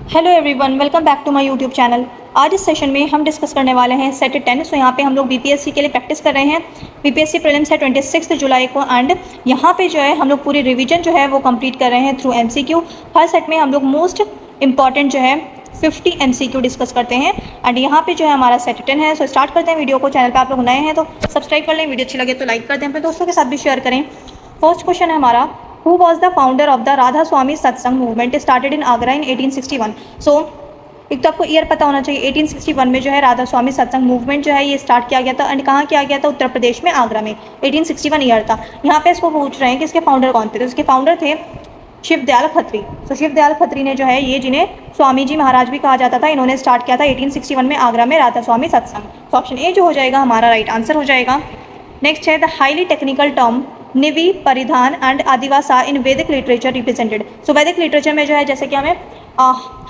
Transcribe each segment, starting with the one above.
Hello everyone, welcome back to my YouTube channel. आज इस session में हम डिस्कस करने वाले हैं सेट 10। सो यहाँ पे हम लोग बीपीएससी के लिए प्रैक्टिस कर रहे हैं। बीपीएससी प्रीलिम्स है 26 जुलाई को एंड यहाँ पे जो है हम लोग पूरी रिवीजन जो है वो कंप्लीट कर रहे हैं थ्रू एमसीक्यू। हर सेट में हम लोग मोस्ट इंपॉर्टेंट जो है 50 एमसीक्यू डिस्कस करते हैं एंड यहाँ पे जो है हमारा सेट 10 है। सो स्टार्ट करते हैं वीडियो को। चैनल पर आप लोग नए हैं तो सब्सक्राइब कर लें, वीडियो अच्छी लगे तो लाइक कर दें, अपने दोस्तों के साथ भी शेयर करें। फर्स्ट क्वेश्चन है हमारा, Who was the founder of the Radha Swami Satsang movement started in Agra in 1861? So एक तो आपको ईयर पता होना चाहिए। 1861 में जो है राधा स्वामी सत्संग मूवमेंट जो है ये स्टार्ट किया गया था एंड कहाँ किया गया था? उत्तर प्रदेश में, आगरा में। 1861 ईयर था। यहाँ पे इसको पूछ रहे हैं कि इसके फाउंडर कौन थे। तो इसके फाउंडर थे शिवदयाल खत्री। तो शिवदयाल खत्री ने जो है ये, जिन्हें स्वामी जी महाराज भी कहा जाता था, इन्होंने स्टार्ट किया था 1861 में आगरा में राधा स्वामी सत्संग। तो ऑप्शन ए जो हो जाएगा हमारा राइट आंसर हो जाएगा। नेक्स्ट है द हाईली टेक्निकल टर्म निवि, परिधान एंड आदिवासा इन वैदिक लिटरेचर रिप्रेजेंटेड। सो वैदिक लिटरेचर में जो है जैसे कि हमें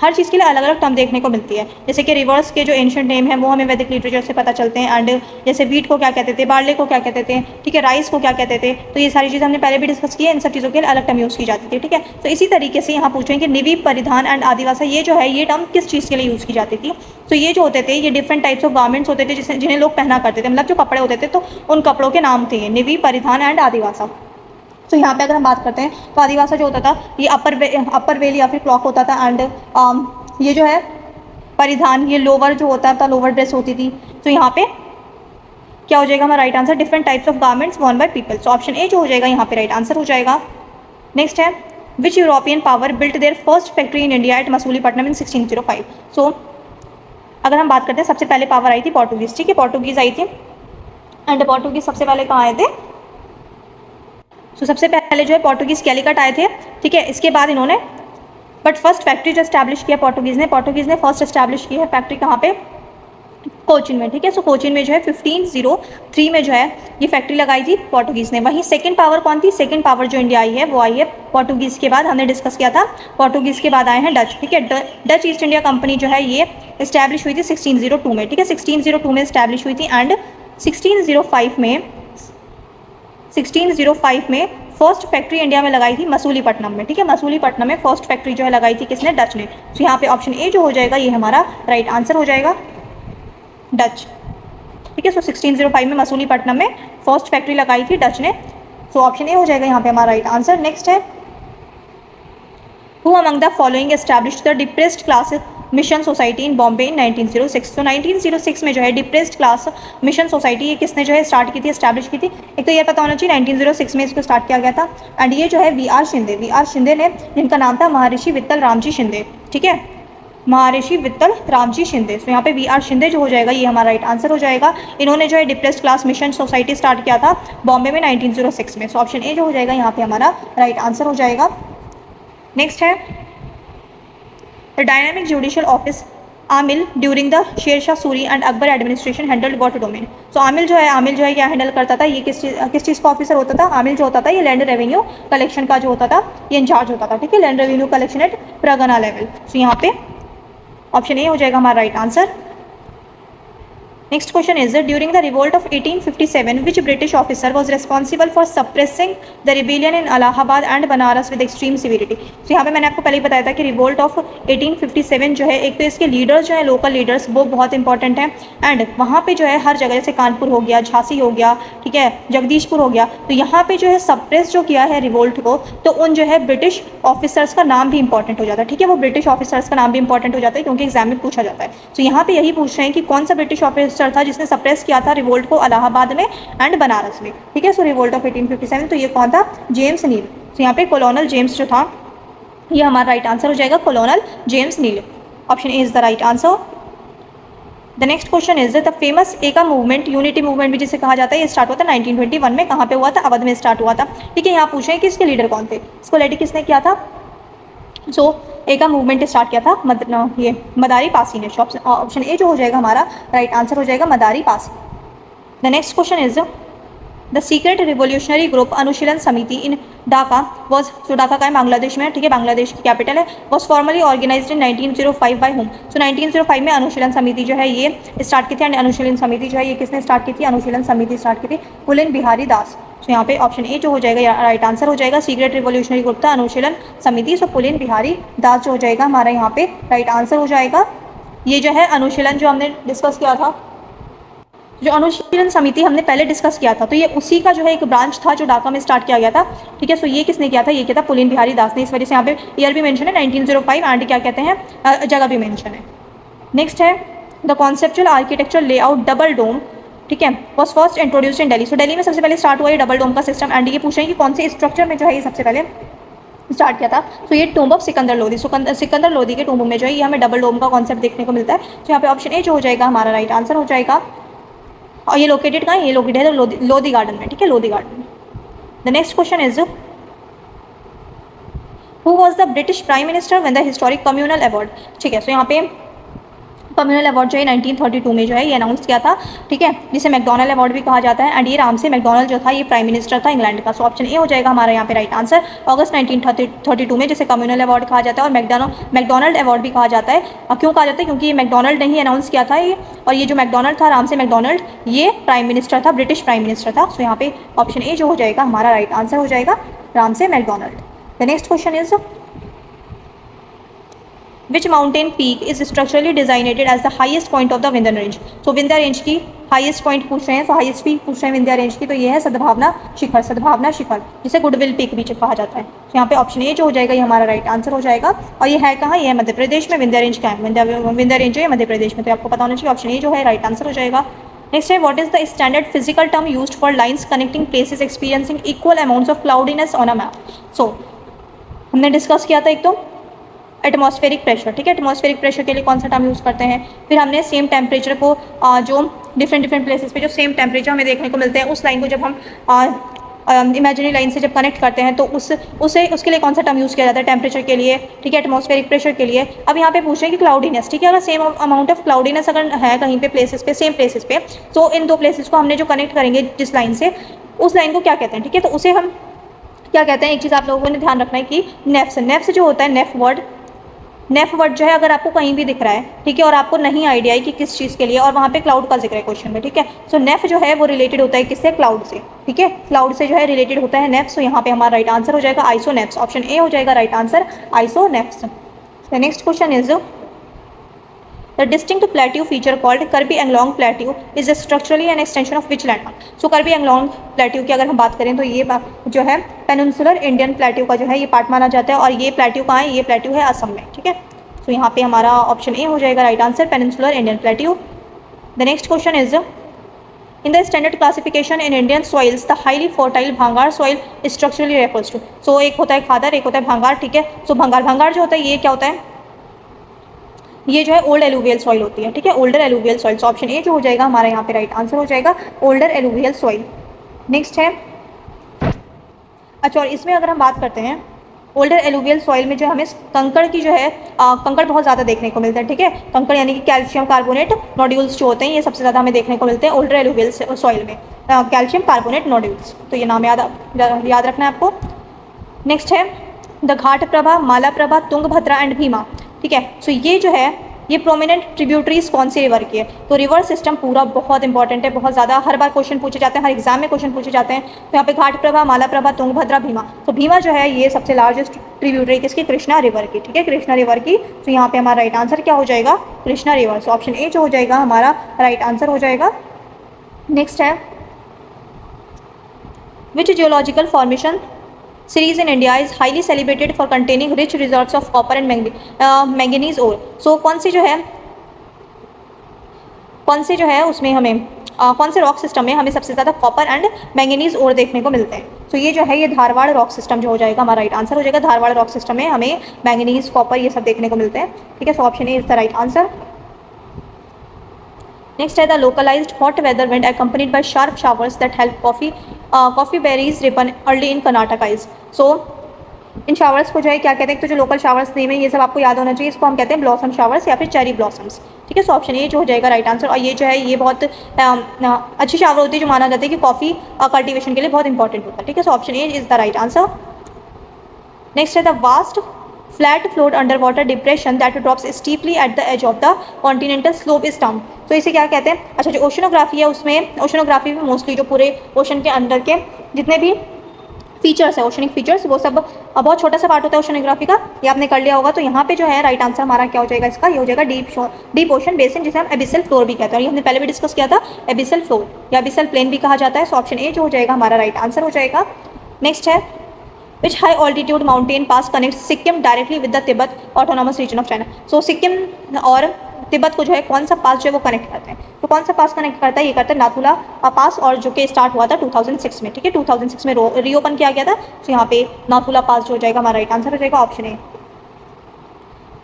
हर चीज़ के लिए अलग अलग टर्म देखने को मिलती है। जैसे कि रिवर्स के जो एंशिएंट नेम है वो हमें वैदिक लिटरेचर से पता चलते हैं एंड जैसे वीट को क्या कहते थे, बार्ले को क्या कहते थे, ठीक है, राइस को क्या कहते थे। तो ये सारी चीज़ें हमने पहले भी डिस्कस की है। इन सब चीज़ों के लिए अलग टर्म यूज़ की जाती थी, ठीक है। तो इसी तरीके से यहाँ पूछें कि निवि, परिधान एंड आदिवासा ये जो है ये टर्म किस चीज़ के लिए यूज़ की जाती थी। तो ये जो होते थे ये डिफरेंट टाइप्स ऑफ गारमेंट्स होते थे जिन्हें लोग पहना करते थे, मतलब जो कपड़े होते थे तो उन कपड़ों के नाम थे निवि, परिधान एंड आदिवासा। तो यहाँ पे अगर हम बात करते हैं तो आदिवासा जो होता था ये अपर वेल या फिर क्लॉक होता था एंड ये जो है परिधान, ये लोअर जो होता था, लोअर ड्रेस होती थी। तो यहाँ पे क्या हो जाएगा हमारा right answer? Different types of garments Warne by people. So option A जो हो जाएगा यहाँ पे राइट आंसर हो जाएगा। नेक्स्ट है which European power built their first factory in India at Masulipatnam in 1605। So अगर हम बात करते हैं सबसे पहले पावर आई थी पोर्टुगीज, ठीक है, पोर्टुगीज आई थी एंड पोर्टुगीज सबसे पहले कहाँ आए थे? तो सबसे पहले जो है पोर्टुगीज कैलिकट आए थे, ठीक है। इसके बाद इन्होंने बट फर्स्ट फैक्ट्री जो स्टैब्लिश किया पोर्टुगीज ने फर्स्ट स्टैब्लिश की है फैक्ट्री कहाँ पे? कोचिन में, ठीक है। सो कोचिन में जो है 1503 में जो है ये फैक्ट्री लगाई थी पोर्टुगीज ने। वहीं सेकंड पावर कौन थी? सेकंड पावर जो इंडिया आई है वो आई है पोर्टुगीज के बाद। हमने डिस्कस किया था पोर्टुगीज के बाद आए हैं डच, ठीक है। डच ईस्ट इंडिया कंपनी जो है ये इस्टेब्लिश हुई थी 1602 में, ठीक है। 1602 में इस्टेब्लिश हुई थी एंड 1605 में फर्स्ट फैक्ट्री इंडिया में लगाई थी मसूलीपट्टनम में, ठीक है। मसूलीपट्टनम में फर्स्ट फैक्ट्री जो है लगाई थी किसने? डच ने। तो यहाँ पे ऑप्शन ए जो हो जाएगा ये हमारा राइट आंसर हो जाएगा, डच, ठीक है। सो 1605 में मसूलीपट्टनम में फर्स्ट फैक्ट्री लगाई थी डच ने। सो ऑप्शन ए हो जाएगा यहाँ पे हमारा राइट आंसर। नेक्स्ट है Who among the following established the depressed class mission society in Bombay in 1906। तो 1906 में जो है डिप्रेस्ड क्लास मिशन सोसाइटी ये किसने जो है स्टार्ट की थी, एस्टैब्लिश की थी? एक तो ये पता होना चाहिए 1906 में इसको स्टार्ट किया गया था एंड ये जो है वी आर शिंदे ने, जिनका नाम था महर्षि वित्तल रामजी शिंदे, ठीक है, महर्षि वित्तल रामजी शिंदे। तो यहाँ पे वी आर शिंदे जो हो जाएगा ये हमारा राइट आंसर हो जाएगा। इन्होंने जो है depressed class mission society start किया था बॉम्बे में 1906 में। सो ऑप्शन ए जो हो जाएगा यहाँ पे हमारा राइट आंसर हो जाएगा। नेक्स्ट है द डायनामिक जुडिशियल ऑफिस आमिल during the Shershah Suri and Akbar administration handled what domain. तो आमिल जो है क्या हैंडल करता था? ये किस चीज़ का ऑफिसर होता था? आमिल जो होता था ये लैंड रेवेन्यू कलेक्शन का जो होता था ये इंचार्ज होता था, ठीक है, land revenue collection at pargana level. तो यहाँ पे ऑप्शन ए हो जाएगा हमारा right answer. Next question is during the revolt of 1857 which British officer was responsible for suppressing the rebellion in Allahabad and Banaras with extreme severity. तो यहाँ पे मैंने आपको पहले ही बताया था कि रिवोल्ट ऑफ 1857 जो है, एक तो इसके लीडर्स जो है लोकल लीडर्स वो बहुत इंपॉर्टेंट हैं एंड वहाँ पे जो है हर जगह, जैसे कानपुर हो गया, झांसी हो गया, ठीक है, जगदीशपुर हो गया, तो यहाँ पे जो है सप्रेस जो किया है रिवोल्ट को, तो उन जो है ब्रिटिश ऑफिसर्स का नाम भी इंपॉर्टेंट हो जाता है, ठीक है। वो ब्रिटिश ऑफिसर्स का नाम भी इंपॉर्टेंट हो जाता है क्योंकि एग्जाम में पूछा जाता है। तो यहाँ पे यही पूछ रहे हैं कि कौन सा ब्रिटिश ऑफिसर था जिसने सप्रेस किया था रिवोल्ट को इलाहाबाद में एंड बनारस में, ठीक है। सो रिवोल्ट ऑफ 1857 तो ये कौन था? जेम्स नील। तो यहाँ पे कॉलोनल जेम्स जो था ये हमारा राइट आंसर हो जाएगा, colonel James Neill. Option A is the right answer. The next question is the famous Eka movement, unity movement भी जिसे कहा जाता है, ये स्टार्ट हुआ था 1921 में। कहाँ पे हुआ था? अवध में स्टार्ट हुआ था, ठीक है। यहाँ पूछ रहे हैं कि इसके लीडर कौन थे, इसको लेडी किसने किया था? सो एका मूवमेंट स्टार्ट किया था ये मदारी पासी ने। ऑप्शन ए जो हो जाएगा हमारा राइट आंसर हो जाएगा, Madari Pasi. The next question is the secret revolutionary group Anushilan Samiti in Dhaka was, जो ढाका का है बांग्लादेश में, ठीक है, बांग्लादेश की कैपिटल है, was formally organized in 1905 by home. So 1905 में अनुशीलन समिति जो है ये स्टार्ट की थी, एंड अनुशीलन समिति जो है ये किसने स्टार्ट की थी, अनुशीलन समिति स्टार्ट की थी पुलिन बिहारी दास। तो यहाँ पे ऑप्शन ए जो हो जाएगा राइट आंसर हो जाएगा, सीक्रेट रिवोल्यूशनरी ग्रुप था अनुशीलन समिति, सो पुलिन बिहारी दास जो हो जाएगा हमारा यहाँ पे राइट आंसर हो जाएगा। ये जो है अनुशीलन जो हमने डिस्कस किया था, जो अनुशीलन समिति हमने पहले डिस्कस किया था, तो ये उसी का जो है एक ब्रांच था जो ढाका में स्टार्ट किया गया था, ठीक है। सो ये किसने किया था, ये किया था पुलिन बिहारी दास ने, इस वजह से यहाँ पे ईयर भी मेंशन है 1905 एंड क्या कहते हैं जगह भी मेंशन है। नेक्स्ट है the conceptual architecture layout double dome, ठीक है, was first introduced in Delhi. So Delhi में सबसे पहले स्टार्ट हुआ ये डबल डोम का सिस्टम, एंड ये पूछ रहे हैं कि कौन से स्ट्रक्चर में जो है ये सबसे पहले स्टार्ट किया था। तो ये टूम्ब ऑफ सिकंदर लोधी, सिकंदर लोधी के टूम्ब में जो है ये हमें डबल डोम का कॉन्सेप्ट देखने को मिलता है। तो यहाँ पे ऑप्शन ए जो हो जाएगा हमारा राइट आंसर हो जाएगा। और ये लोकेटेड कहाँ है, ये लोकेटेड है लोधी गार्डन में, ठीक है, Lodhi garden. The next question is who was the British prime minister when the historic communal award, ठीक है। सो यहाँ पे कम्युनल अवार्ड जो है 1932 में जो है ये अनाउंस किया था, ठीक है, जिसे मैकडोनल्ड अवार्ड भी कहा जाता है, एंड ये रामसे मैकडोनल्ड जो था ये प्राइम मिनिस्टर था इंग्लैंड का। सो ऑप्शन ए हो जाएगा हमारा यहाँ पे राइट आंसर। अगस्त 1932 में जिसे कम्युनल अवार्ड कहा जाता है और मैकडोनल्ड अवार्ड भी कहा जाता है। क्यों कहा जाता है, क्योंकि ये मैकडोनल्ड ने ही अनाउंस किया था ये, और ये जो मैकडोनल्ड था रामसे मैकडोनल्ड ये प्राइम मिनिस्टर था, ब्रिटिश प्राइम मिनिस्टर था। सो यहाँ पे ऑप्शन ए जो हो जाएगा हमारा राइट आंसर हो जाएगा, Ramsay McDonald. The next question is Which mountain peak is structurally designated as the highest point of the Vindhyan range? So Vindhya range की हाईएस्ट पॉइंट पूछ रहे हैं, तो हाईएस्ट पीक पूछ रहे हैं विंध्या रेंज की, तो ये है सद्भावना शिखर, सद्भावना शिखर जिसे गुडविल पीक भी कहा जाता है। तो यहाँ पे ऑप्शन ए जो हो जाएगा ये हमारा राइट आंसर हो जाएगा। और ये है कहाँ, ये है मध्य प्रदेश में, विंध्या रेंज का है, विंध्या रेंज है मध्य प्रदेश में, तो आपको पता होना चाहिए ऑप्शन ए जो है राइट आंसर हो जाएगा। नेक्स्ट है what is the standard physical term used for lines connecting places experiencing equal amounts of cloudiness on a map. So हमने डिस्कस किया था एक तो एटमॉस्फेरिक प्रेशर, ठीक है, एटमॉस्फेरिक प्रेशर के लिए कौन सा टर्म यूज़ करते हैं, फिर हमने सेम टेम्परेचर को जो डिफरेंट प्लेसेस पे जो सेम टेम्परेचर हमें देखने को मिलते हैं उस लाइन को जब हम इमेजिनरी लाइन से जब कनेक्ट करते हैं तो उसके लिए कौन सा टर्म यूज़ किया जाता है टेम्परेचर के लिए, ठीक है, एटमॉस्फेरिक प्रेशर के लिए। अब यहाँ पे पूछ रहे हैं कि क्लाउडीनेस, ठीक है, अगर सेम अमाउंट ऑफ क्लाउडीनेस अगर है कहीं पे प्लेसेस पे, सेम प्लेसेस पे, तो इन दो प्लेसेस को हमने जो कनेक्ट करेंगे जिस लाइन से, उस लाइन को क्या कहते हैं, ठीक है, तो उसे हम क्या कहते हैं। एक चीज़ आप लोगों ने ध्यान रखना है कि नेफ्स जो होता है, नेफ वर्ड जो है अगर आपको कहीं भी दिख रहा है, ठीक है, और आपको नहीं आइडिया है कि किस चीज़ के लिए, और वहाँ पे क्लाउड का जिक्र है क्वेश्चन में, ठीक है, सो नेफ जो है वो रिलेटेड होता है किससे, क्लाउड से, ठीक है, क्लाउड से जो है रिलेटेड होता है नेफ। सो यहाँ पे हमारा राइट आंसर हो जाएगा आइसोनेफ्स, ऑप्शन ए हो जाएगा right answer, isonephs. The next question is the distinct plateau feature called Karbi Anglong plateau is structurally an extension of which landmark. So Karbi Anglong plateau की अगर हम बात करें तो ये जो है पेनिनसुलर इंडियन प्लेट्यू का जो है ये पार्ट माना जाता है, और ये प्लेट्यू कहाँ है, ये प्लेट्यू है असम में, ठीक है। तो यहाँ पे हमारा ऑप्शन ए हो जाएगा right answer, peninsular Indian plateau. The next question is in the standard classification in Indian soils the highly fertile bhangar soil structurally refers to. So एक होता है खादर, एक होता है भांगार, ठीक है। सो भांगार जो होता है ये क्या होता है, ये जो है ओल्ड एलुवियल सॉइल होती है, ठीक है, older alluvial soil. So option A जो हो जाएगा हमारा यहाँ पे राइट आंसर हो जाएगा, ओल्डर एलुवियल सॉइल। नेक्स्ट है, अच्छा, और इसमें अगर हम बात करते हैं ओल्डर एलुवियल सॉइल में जो हमें कंकड़ की जो है कंकड़ बहुत ज़्यादा देखने को मिलता है, ठीक है, कंकड़ यानी कि कैल्शियम कार्बोनेट नोड्यूल्स जो होते हैं ये सबसे ज़्यादा हमें देखने को मिलते हैं ओल्डर एलुवियल सॉइल में, कैल्शियम कार्बोनेट नोड्यूल्स। तो ये नाम याद रखना है आपको। नेक्स्ट है the Ghat Prabha, Mala Prabha, Tungabhadra and Bhima, ठीक है। सो ये जो है ये प्रोमिनेंट ट्रिब्यूटरीज कौन सी रिवर की है, तो रिवर सिस्टम पूरा बहुत इंपॉर्टेंट है, बहुत ज़्यादा हर बार क्वेश्चन पूछे जाते हैं, हर एग्जाम में क्वेश्चन पूछे जाते हैं। तो यहाँ पे घाट प्रभा, माला प्रभा, तुंगभद्रा, भीमा। तो भीमा जो है ये सबसे लार्जेस्ट ट्रिब्यूटरी किसकी, कृष्णा रिवर की, ठीक है, कृष्णा रिवर की। तो यहाँ पे हमारा राइट आंसर क्या हो जाएगा, Krishna river. So option A जो हो जाएगा हमारा राइट आंसर हो जाएगा। नेक्स्ट है which geological formation series in India is highly celebrated for containing rich reserves of copper and manganese ore। So कौन से जो है उसमें हमें कौन से रॉक सिस्टम में हमें सबसे ज़्यादा कॉपर एंड मैंगनीज ओर देखने को मिलते हैं। तो ये जो है ये धारवाड़ रॉक सिस्टम जो हो जाएगा हमारा राइट आंसर हो जाएगा। धारवाड़ रॉक सिस्टम में हमें मैंगनीज, कॉपर ये सब देखने को मिलते हैं, ठीक है। So option A is the right answer. Next है the localized hot weather wind accompanied by sharp showers that help coffee berries ripen early in Karnataka is। So in showers को जो है क्या कहते हैं, तो जो लोकल शावर्स नेम है ये सब आपको याद होना चाहिए, इसको हम कहते हैं ब्लॉसम शावर्स या फिर चेरी ब्लॉसम्स, ठीक है। सो ऑप्शन ए जो हो जाएगा राइट आंसर। और ये जो है ये बहुत अच्छी शावर होती है, जो माना जाता है कि कॉफ़ी कल्टिवेशन के लिए बहुत इंपॉर्टेंट होता है, ठीक है। So option A is the right answer. Next है the vast flat float under water depression that drops steeply at the edge of the continental slope is termed. तो इसे क्या कहते हैं, अच्छा जो ओशनोग्राफी है उसमें, ओशनोग्राफी में मोस्टली जो पूरे ओशन के अंदर के जितने भी फीचर्स है, ओशनिक फीचर्स, वो सब बहुत छोटा सा पार्ट होता है ओशनोग्राफी का, ये आपने कर लिया होगा। तो यहाँ पे जो है राइट आंसर हमारा क्या हो जाएगा इसका, ये हो जाएगा डीप ओशन बेसिन, जिसे हम एबिसल फ्लोर भी कहते हैं। ये हमने पहले भी डिस्कस किया था, एबिसल फ्लोर या एबिसल प्लेन भी कहा जाता है। सो ऑप्शन ए जो हो जाएगा हमारा राइट आंसर हो जाएगा। नेक्स्ट है which high altitude mountain pass connects Sikkim directly with the Tibet autonomous region of China. So Sikkim और तिब्बत को जो है कौन सा पास जो है वो कनेक्ट करते हैं, तो कौन सा पास कनेक्ट करता है, ये करता है नाथुला पास, और जो कि स्टार्ट हुआ था 2006 में, ठीक है। 2006 में रीओपन किया गया था। तो यहाँ पे नाथुला पास जो हो जाएगा हमारा राइट आंसर हो जाएगा, ऑप्शन ए।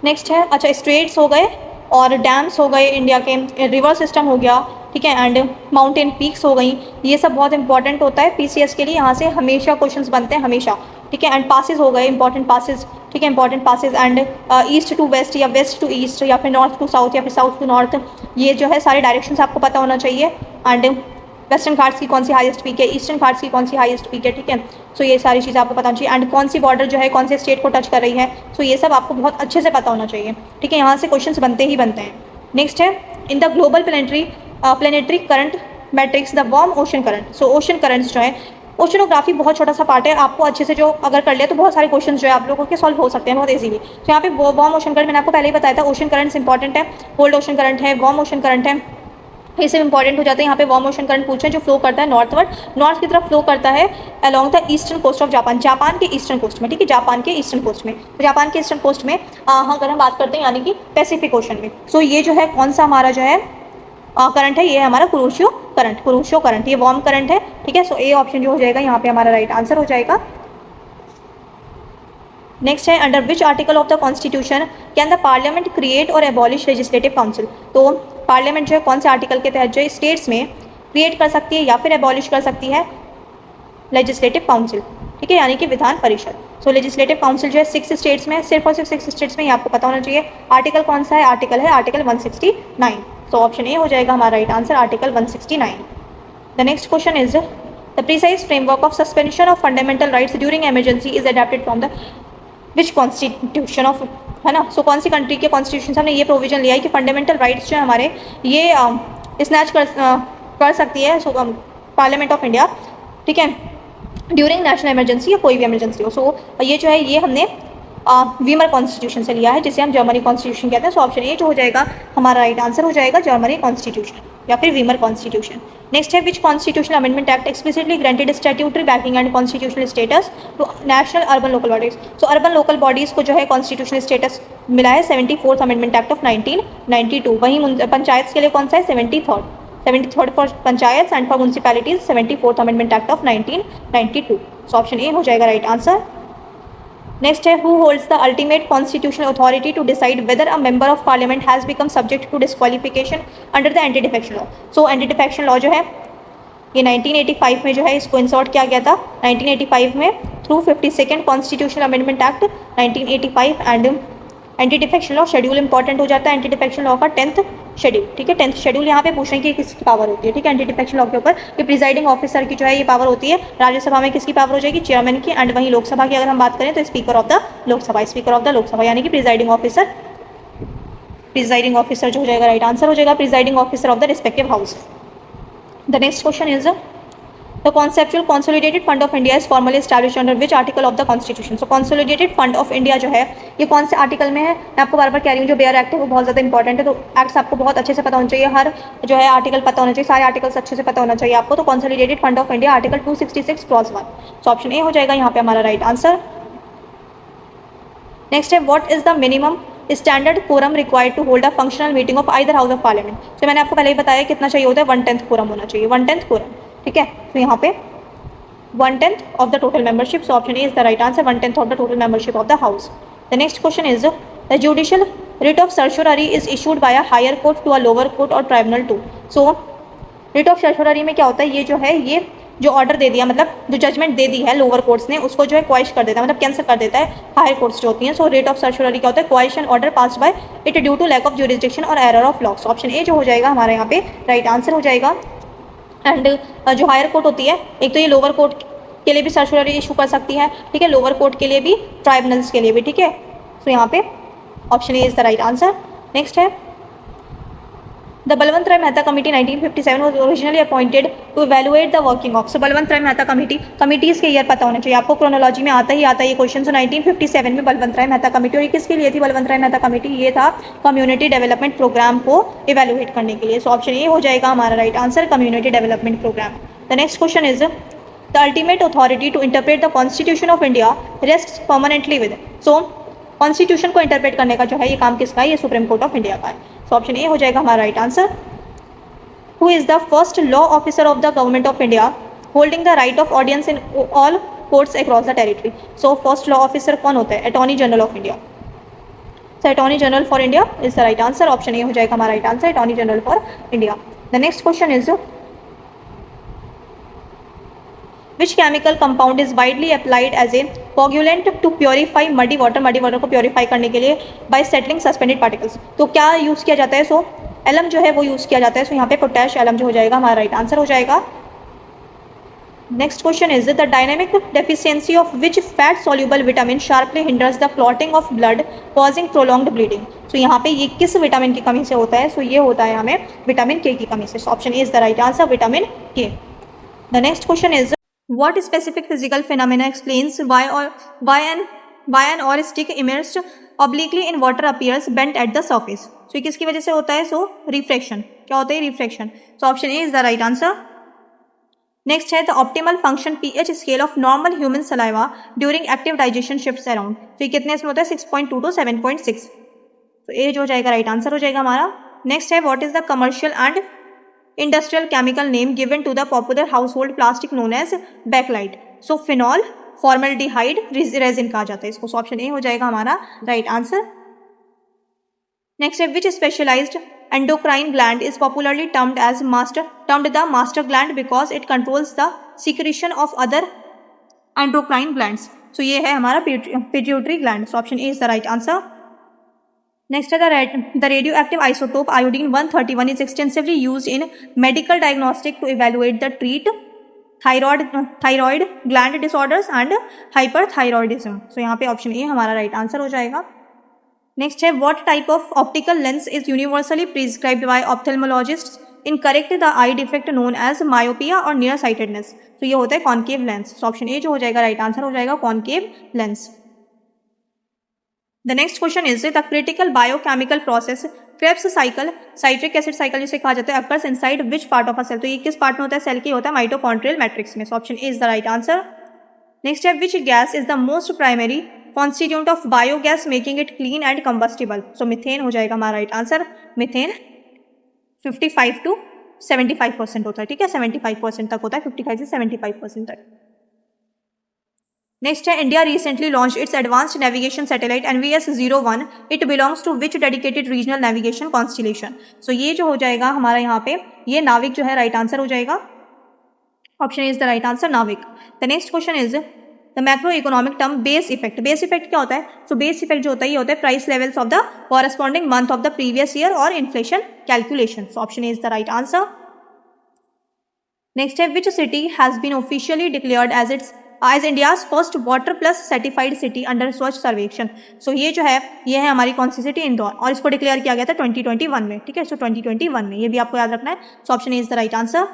नेक्स्ट है अच्छा स्ट्रेट्स हो गए और डैम्स हो गए इंडिया के, रिवर सिस्टम हो गया, ठीक है, एंड माउंटेन पीक्स हो गई, ये सब बहुत इंपॉर्टेंट होता है पीसीएस के लिए, यहाँ से हमेशा क्वेश्चंस बनते हैं हमेशा, ठीक है। एंड पासेस हो गए इंपॉर्टेंट पासेस, ठीक है, important passes, and east to west या वेस्ट टू ईस्ट या फिर नॉर्थ टू साउथ या फिर साउथ टू नॉर्थ, ये जो है सारे डायरेक्शंस आपको पता होना चाहिए। एंड वेस्टर्न घाट्स की कौन सी हाईएस्ट पीक है, ईस्टर्न घाट्स की कौन सी हाईएस्ट पीक है, ठीक है। सो ये सारी चीज़ें आपको पता होनी चाहिए। एंड कौन सी बॉर्डर जो है कौन से स्टेट को टच कर रही है, सो ये सब आपको बहुत अच्छे से पता होना चाहिए, ठीक है। यहाँ से क्वेश्चंस बनते ही बनते हैं। नेक्स्ट है in the global planetary current matrix the warm ocean current. So ocean currents जो है, ओशनोग्राफी बहुत छोटा सा पार्ट है, आपको अच्छे से जो अगर कर लिया तो बहुत सारे क्वेश्चन जो है आप लोगों के सॉल्व हो सकते हैं बहुत इजीली। तो यहाँ पे वार्म ओशन करंट मैंने आपको पहले ही बताया था, ओशन करंट्स इंपॉर्टेंट है, कोल्ड ओशन करंट है, वार्म ओशन करंट है, ये सब इंपॉर्टेंट हो जाते हैं। यहाँ पे वार्म ओशन करंट पूछे जो फ्लो करता है नॉर्थवर्ड, नॉर्थ की तरफ फ्लो करता है along the eastern coast of Japan, Japan के ईस्टर्न कोस्ट में, ठीक है, जापान के ईस्टर्न कोस्ट में। तो जापान के ईस्टर्न कोस्ट में अगर हम बात करते हैं यानी कि पैसिफिक ओशन में, सो ये जो है कौन सा हमारा जो है करंट है, ये है हमारा कुरोशियो करंट, ये वार्म करंट है, ठीक है। सो ए ऑप्शन जो हो जाएगा यहाँ पे हमारा राइट आंसर हो जाएगा। नेक्स्ट है under which article of the constitution can the parliament create और एबॉलिश लेजिस्लेटिव काउंसिल। तो पार्लियामेंट जो है कौन से आर्टिकल के तहत जो है स्टेट्स में क्रिएट कर सकती है या फिर एबॉलिश कर सकती है लेजिस्लेटिव काउंसिल, ठीक है, यानी कि विधान परिषद। सो लेजिस्लेटिव काउंसिल जो है 6 स्टेट्स में, सिर्फ और सिर्फ 6 स्टेट्स में, ये आपको पता होना चाहिए। आर्टिकल कौन सा है, आर्टिकल 169। सो ऑप्शन ए हो जाएगा हमारा right answer, article 169। The next question is the precise framework of suspension of fundamental rights during emergency is adapted from the which constitution of, है ना। सो कौन सी कंट्री के कॉन्स्टिट्यूशन से हमने ये प्रोविजन लिया है कि फंडामेंटल राइट्स जो है हमारे ये स्नैच कर सकती है पार्लियामेंट ऑफ इंडिया, ठीक है, ड्यूरिंग नेशनल इमरजेंसी या कोई भी इमरजेंसी हो। सो ये जो है ये हमने वीमर कॉन्स्टिट्यूशन से लिया है, जिसे हम जर्मनी कॉन्स्टिट्यूशन कहते हैं। सो ऑप्शन ए जो हो जाएगा हमारा राइट आंसर हो जाएगा जर्मनी कॉन्स्टिट्यूशन या फिर वीमर कॉन्स्टिट्यूशन। नेक्स्ट है which constitutional amendment act explicitly granted statutory backing and constitutional status to national urban local bodies. So urban local bodies को जो है कॉन्स्टिट्यूशनल स्टेटस मिला है 74th अमेंडमेंट एक्ट ऑफ 1992। वहीं पंचायत के लिए कौन सा है 73rd for panchayat and for municipalities 74th amendment act of 1992। So option A हो जाएगा राइट आंसर। नेक्स्ट है who holds the ultimate constitutional authority to decide whether a member of parliament has become subject to disqualification under the anti defection law. So anti defection law जो है ये 1985 में जो है इसको इंसर्ट किया गया था 1985 में through 52nd constitutional amendment act 1985। And anti defection law schedule important हो जाता है एंटी डिफेक्शन लॉ का 10th शेड्यूल, ठीक है। 10th शेड्यूल यहाँ पे पूछने की किसकी पावर होती है, ठीक है, एंटी डिफेक्शन लॉ के ऊपर ये प्रिजाइडिंग ऑफिसर की जो है ये पावर होती है। राज्यसभा में किसकी पावर हो जाएगी, चेयरमैन की। एंड वहीं लोकसभा की अगर हम बात करें तो स्पीकर ऑफ द लोकसभा यानी कि प्रिजाइडिंग ऑफिसर जो हो जाएगा राइट आंसर हो जाएगा presiding officer of the respective house. The next question is the conceptual consolidated fund of India is formally established under which article of the constitution. So consolidated fund of India जो है ये कौन से article में है, मैं आपको बार बार कह रही हूँ, जो बेयर एक्ट है वो बहुत ज़्यादा इंपॉर्टेंट है। तो एक्ट्स आपको बहुत अच्छे से पता होना चाहिए, हर जो है आर्टिकल पता होना चाहिए, सारे आर्टिकल्स अच्छे से पता होना चाहिए आपको। तो consolidated fund of India article 266 clause 1। So option A हो जाएगा यहाँ पे हमारा राइट आंसर। नेक्स्ट है what is the minimum standard quorum required to hold a functional meeting of either house of parliament. तो मैंने आपको पहले ही बताया कितना चाहिए होता है, 1/10 कोरम होना चाहिए, 1/10 कोरम, ठीक है। तो यहाँ पे 1/10 of the total membership. So option A is the right answer, 1/10 of the total membership of the house. The next question is the judicial writ of certiorari is issued by a higher court to a lower court or tribunal too. So writ of certiorari में क्या होता है, ये जो है ये जो order दे दिया, मतलब जो जजमेंट दे दी है लोअर कोर्ट्स ने, उसको जो है क्वाइश कर देता है, मतलब कैंसिल कर देता है हायर कोर्ट्स जो होती हैं। सो रेट ऑफ सर्चुलरी क्या होता है, quash an order pass by it due to lack of jurisdiction और error of law. Option A जो हो जाएगा हमारा यहाँ पे राइट आंसर हो जाएगा। एंड जो हायर कोर्ट होती है, एक तो ये लोअर कोर्ट के लिए भी सर्चुलरी इशू कर सकती है, ठीक है, लोअर कोर्ट के लिए भी, ट्राइब्यूनल्स के लिए भी, ठीक है। तो यहाँ पे option A is the right answer. Next है the Balwant Rai Mehta committee 1957 was originally appointed to evaluate the working of। So Balwant Rai Mehta committee, committees के ईयर पता होना चाहिए आपको, क्रोनोलॉजी में आता ही ये क्वेश्चन। सो 1957 में बलवंत राय मेहता कमेटी, और ये किसके लिए थी बलवंत राय मेहता कमेटी, ये था कम्युनिटी डेवलपमेंट प्रोग्राम को इवेलुएट करने के लिए। सो ऑप्शन ए हो जाएगा हमारा right answer, community development programme. The next question is the ultimate authority to interpret the constitution of India rests permanently with. So constitution को इंटरप्रेट करने का जो है ये काम किसका है, ये सुप्रीम कोर्ट ऑफ इंडिया का है। सो ऑप्शन ए हो जाएगा हमारा right answer. Who is the first law officer of the government of India holding the right of audience in all courts across the territory. So first law officer कौन होता है, attorney general of India. So attorney general for India is the right answer. Option A हो जाएगा हमारा right answer, attorney general for India. The next question is which chemical compound is widely applied as a coagulant to purify muddy water को purify करने के लिए by settling suspended particles। तो क्या use किया जाता है, सो एलम जो है वो यूज़ किया जाता है। सो यहाँ पे पोटैश एलम जो हो जाएगा हमारा राइट आंसर हो जाएगा। Next question is the dynamic deficiency of which fat soluble vitamin sharply hinders the clotting of blood causing prolonged bleeding. So यहाँ पे ये किस विटामिन की कमी से होता है, सो ये होता है हमें विटामिन के की कमी से। So option is the right answer, vitamin K. The next question is what specific physical phenomena explains why an or stick immersed obliquely in water appears bent at the surface। so किसकी वजह से होता है, सो refraction. क्या होता है, refraction. So option A is the right answer. Next है the optimal function pH scale of normal human saliva during active digestion shifts around. तो ये कितने इसमें होता है, 6.2 to 7.6। तो ए जो हो जाएगा राइट आंसर हो जाएगा हमारा। नेक्स्ट है what is the commercial and industrial chemical name given to the popular household plastic known as bakelite। so phenol formaldehyde resin कहा जाता है इसको। सो ऑप्शन ए हो जाएगा हमारा राइट आंसर। नेक्स्ट है which specialized endocrine gland is popularly termed the master gland because it controls the secretion of other endocrine glands। so ये है हमारा pituitary gland। so option A is the right answer। Next है the radioactive isotope iodine 131 is extensively used in medical diagnostic to evaluate the treat thyroid gland disorders and hyperthyroidism. So यहाँ पे option ए हमारा right answer हो जाएगा। Next है what type of optical lens is universally prescribed by ophthalmologists in correct the eye defect known as myopia और near sightedness. तो ये होता है concave lens. So option A जो हो जाएगा राइट आंसर हो जाएगा concave lens. The next question is the critical biochemical process Krebs cycle, citric acid cycle जिसे कहा जाता है, occurs inside which part of a cell। तो ये किस पार्ट में होता है, सेल के होता है माइटोकॉन्ड्रियल मैट्रिक्स में। सो option A is the right answer. Next है which gas is the most primary constituent of biogas making it clean and combustible। So methane हो जाएगा हमारा राइट आंसर। मीथेन 55 to 75% होता है, ठीक है, 75% तक होता है, 55 से 75% तक। नेक्स्ट है India recently launch its advanced navigation satellite NVS-01। It belongs to which dedicated regional navigation constellation. So ये जो हो जाएगा हमारा यहाँ पे ये नाविक जो है राइट आंसर हो जाएगा। Option is the right answer, NavIC. The next question is the macroeconomic term base effect. Base effect क्या होता है, सो बेस इफेक्ट जो होता है ये होता है price levels of the corresponding month of the previous year और inflation calculation. So option is the right answer. Next है which city has been officially declared as India's first water plus certified city under Swachh Survekshan. सो ये जो है ये है हमारी कौन सी city, Indore, और इसको डिक्लेयर किया गया था 2021 में, ठीक है। सो 2021 में, ये भी आपको याद रखना है। So option is the right answer.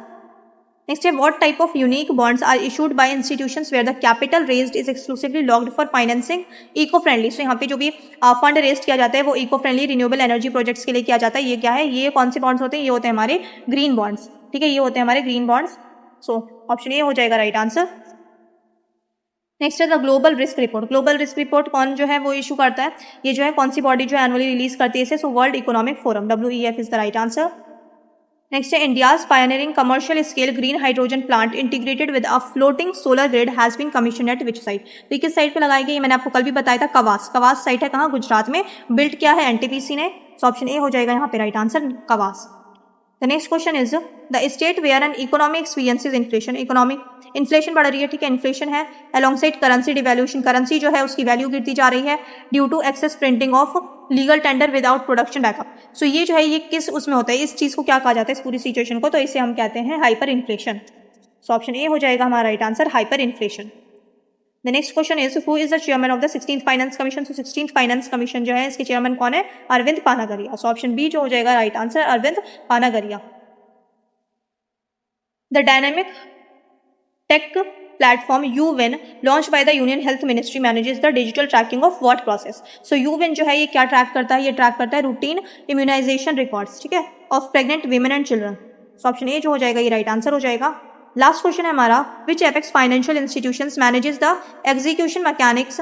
Next है what type of unique bonds are issued by institutions where the capital raised is exclusively locked for financing eco friendly. So यहाँ पे जो भी फंड रेस्ट किया जाता है वो eco friendly renewable energy projects के लिए किया जाता है। ये क्या है, ये कौन से बॉन्ड्स होते हैं, ये होते हैं हमारे ग्रीन बॉन्ड्स, ठीक है, ये होते हैं हमारे green bonds. So option A हो जाएगा राइट आंसर। नेक्स्ट है the global risk report. Global risk report कौन जो है वो इशू करता है, ये जो है कौन सी बॉडी जो है एनुअली रिलीज करती है इसे, so World Economic Forum, WEF is the right answer. Next है India's pioneering commercial scale green hydrogen plant integrated with a floating solar grid has been commission at which site. तो किस site पे लगाई गई, मैंने आपको कल भी बताया था, कवास। कवास साइट है कहाँ, गुजरात में। बिल्ड किया है NTPC ने। सो ऑप्शन ए हो जाएगा यहाँ पे right answer, Kawas. The next question is the state where an economy experiences inflation, economic inflation बढ़ रही है, ठीक है, इन्फ्लेशन है, अलॉन्गसाइड करेंसी डिवैल्यूएशन, करेंसी जो है उसकी वैल्यू गिरती जा रही है due to excess printing of legal tender without production backup. So ये जो है ये किस उसमें होता है, इस चीज़ को क्या कहा जाता है, इस पूरी सिचुएशन को, तो इसे हम कहते हैं hyperinflation. So option A हो जाएगा हमारा right answer, hyperinflation. The next question is who is the chairman of the 16th finance commission. So 16th finance commission जो है इसके चेयरमैन कौन है, Arvind Panagariya. So option B जो हो जाएगा right answer, Arvind Panagariya. The dynamic tech platform यूविन launch by the union health ministry manages the digital tracking of what process. सो यूविन जो है ये क्या ट्रैक करता है, ये ट्रैक करता है रूटीन इम्यूनाइजेशन रिकॉर्ड्स, ठीक है, of pregnant women and children. So option A जो हो जाएगा ये राइट आंसर हो जाएगा। लास्ट क्वेश्चन है हमारा, which apex financial institutions manages the execution mechanics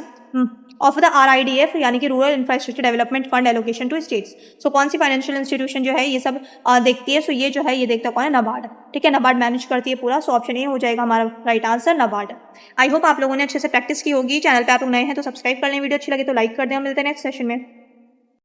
of the RIDF यानी कि rural infrastructure development fund allocation to states. So कौन सी फाइनेंशियल इंस्टीट्यूशन जो है ये सब देखती है, सो ये जो है ये देखता कौन है, नाबार्ड, ठीक है, नाबार्ड मैनेज करती है पूरा। सो ऑप्शन ए हो जाएगा हमारा right answer, NABARD. I hope आप लोगों ने अच्छे से प्रैक्टिस की होगी। चैनल पे आप लोग नए हैं तो सब्सक्राइब कर लें, वीडियो अच्छी लगे तो लाइक कर दें। मिलते हैं नेक्स्ट सेशन में।